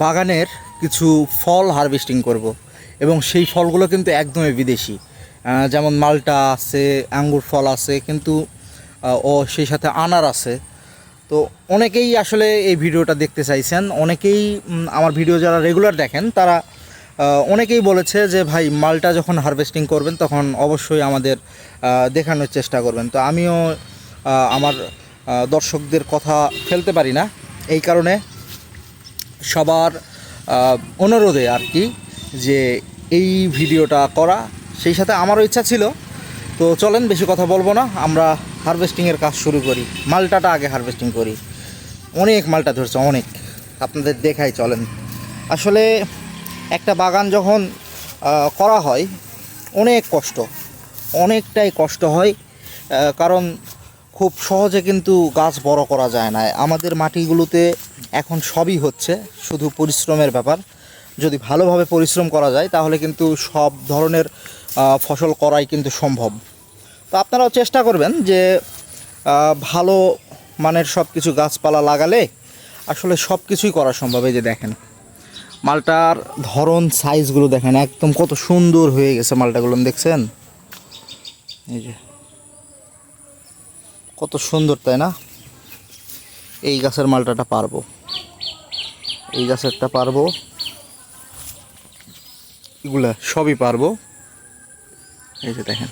বাগানের কিছু ফল হারভেস্টিং করব এবং সেই ফলগুলো কিন্তু একদমই বিদেশি। যেমন মাল্টা আছে, আঙ্গুর ফল আছে, কিন্তু ও সেই সাথে আনার আছে। তো অনেকেই আসলে এই ভিডিওটা দেখতে চাইছেন, অনেকেই আমার ভিডিও যারা রেগুলার দেখেন তারা অনেকেই বলেছে যে ভাই মালটা যখন হারভেস্টিং করবেন তখন অবশ্যই আমাদের দেখানোর চেষ্টা করবেন। তো আমিও আমার দর্শকদের কথা ফেলতে পারি না, এই কারণে সবার অনুরোধে আর কি যে এই ভিডিওটা করা। সেই সাথে আমারও ইচ্ছা ছিল। তো চলেন বেশি কথা বলবো না, আমরা হারভেস্টিংয়ের কাজ শুরু করি। মালটাটা আগে হারভেস্টিং করি। অনেক মালটা ধরছে, অনেক, আপনাদের দেখাই চলেন। আসলে একটা বাগান যখন করা হয় অনেক কষ্ট, অনেকটাই কষ্ট হয়, কারণ খুব সহজে কিন্তু গাছ বড় করা যায় না। আমাদের মাটিগুলোতে এখন সবই হচ্ছে, শুধু পরিশ্রমের ব্যাপার। যদি ভালোভাবে পরিশ্রম করা যায় তাহলে কিন্তু সব ধরনের ফসল করাই কিন্তু সম্ভব। তো আপনারাও চেষ্টা করবেন যে ভালো মানের সব কিছু গাছপালা লাগালে আসলে সব কিছুই করা সম্ভব। এই যে দেখেন মালটার ধরন, সাইজগুলো দেখেন, একদম কত সুন্দর হয়ে গেছে মালটাগুলো, দেখছেন? এই যে কত সুন্দর, তাই না? এই গাছের মালটাটা পারবো, এই গাছেরটা পারবো, এগুলা সবই পারবো। এই যে দেখেন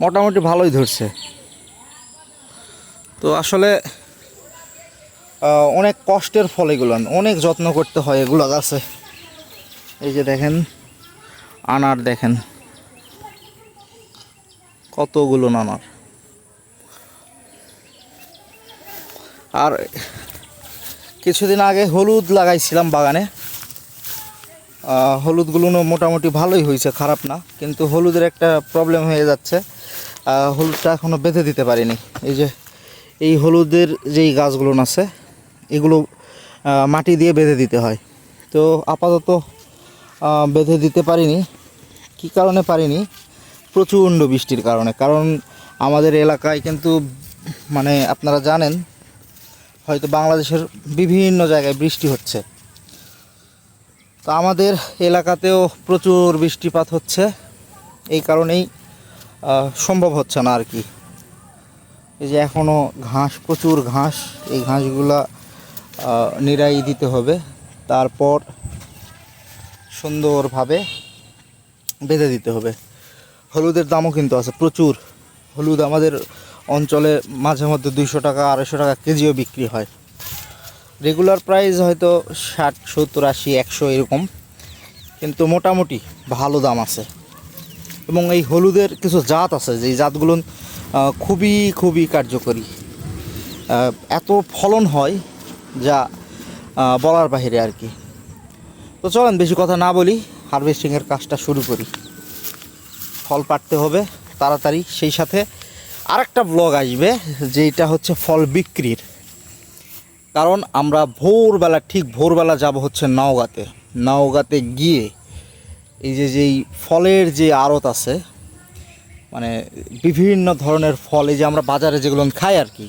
মোটামুটি ভালোই ধরছে। তো আসলে অনেক কষ্টের ফল এগুলো, অনেক যত্ন করতে হয় এগুলো গাছে। এই যে দেখেন আনার, দেখেন কতগুলো আনার। আর কিছুদিন আগে হলুদ লাগাইছিলাম বাগানে, হলুদগুলো মোটামুটি ভালোই হয়েছে, খারাপ না। কিন্তু হলুদের একটা প্রবলেম হয়ে যাচ্ছে, হলুদটা এখনও বেঁধে দিতে পারিনি। এই যে এই হলুদের যেই গাছগুলো আছে এগুলো মাটি দিয়ে বেঁধে দিতে হয়। তো আপাতত বেঁধে দিতে পারিনি। কী কারণে পারিনি? প্রচণ্ড বৃষ্টির কারণে। কারণ আমাদের এলাকায় কিন্তু মানে আপনারা জানেন হয়তো বাংলাদেশের বিভিন্ন জায়গায় বৃষ্টি হচ্ছে। তো আমাদের এলাকাতেও প্রচুর বৃষ্টিপাত হচ্ছে, এই কারণেই সম্ভব হচ্ছে না আর কি। এই যে এখনও ঘাস, প্রচুর ঘাস, এই ঘাসগুলা নিড়াই দিতে হবে, তারপর সুন্দরভাবে বেঁধে দিতে হবে। হলুদের দামও কিন্তু আছে প্রচুর। হলুদ আমাদের অঞ্চলে মাঝে মধ্যে 200 টাকা 250 টাকা কেজিও বিক্রি হয়। রেগুলার প্রাইস হয়তো 60, 70, 80, 100 এরকম, কিন্তু মোটামুটি ভালো দাম আছে। এবং এই হলুদের কিছু জাত আছে যেই জাতগুলো খুবই খুবই কার্যকরী, এত ফলন হয় যা বলার বাহিরে আর কি। তো চলেন বেশি কথা না বলি, হারভেস্টিংয়ের কাজটা শুরু করি। ফল পাড়তে হবে তাড়াতাড়ি। সেই সাথে আরেকটা ব্লগ আসবে যেটা হচ্ছে ফল বিক্রির। কারণ আমরা ভোরবেলা, ঠিক ভোরবেলা যাব হচ্ছে নওগাঁতে। নওগাঁতে গিয়ে এই যেই ফলের যে আড়ত আছে, মানে বিভিন্ন ধরনের ফল, এই যে আমরা বাজারে যেগুলো খাই আর কি,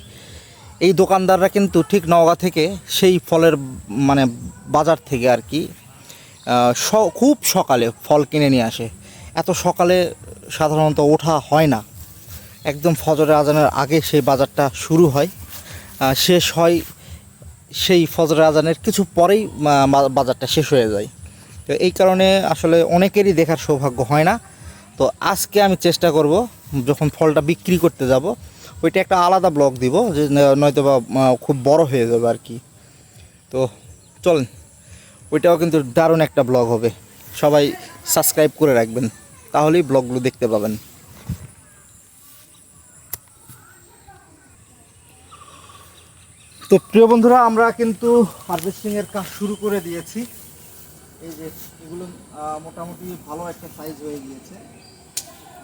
এই দোকানদাররা কিন্তু ঠিক নওগাঁ থেকে সেই ফলের মানে বাজার থেকে আর কি খুব সকালে ফল কিনে নিয়ে আসে। এত সকালে সাধারণত ওঠা হয় না, একদম ফজরের আজানের আগে সেই বাজারটা শুরু হয়, শেষ হয় সেই ফজরের আজানের কিছু পরেই বাজারটা শেষ হয়ে যায়। তো এই কারণে আসলে অনেকেরই দেখার সৌভাগ্য হয় না। তো আজকে আমি চেষ্টা করব যখন ফলটা বিক্রি করতে যাব ওইটা একটা আলাদা ব্লগ দিব, যে নয়তো বা খুব বড় হয়ে যাবে আর কি। তো চলেন, ওইটাও কিন্তু দারুণ একটা ব্লগ হবে। সবাই সাবস্ক্রাইব করে রাখবেন, তাহলেই ব্লগগুলো দেখতে পাবেন। তো প্রিয় বন্ধুরা, আমরা কিন্তু হারভেস্টিংয়ের কাজ শুরু করে দিয়েছি। এই যে এগুলো মোটামুটি ভালো একটা সাইজ হয়ে গিয়েছে।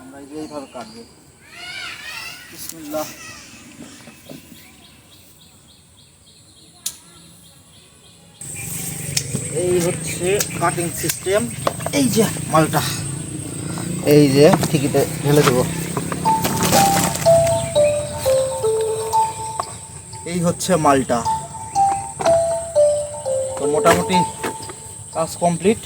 আমরা এই যে এইভাবে কাটবো। বিসমিল্লাহ। এই হচ্ছে কাটিং সিস্টেম। এই যে মালটা, এই যে ঠিকিতে ঢেলে দেবো। এই হচ্ছে মালটা, তো মোটামুটি কাজ কমপ্লিট।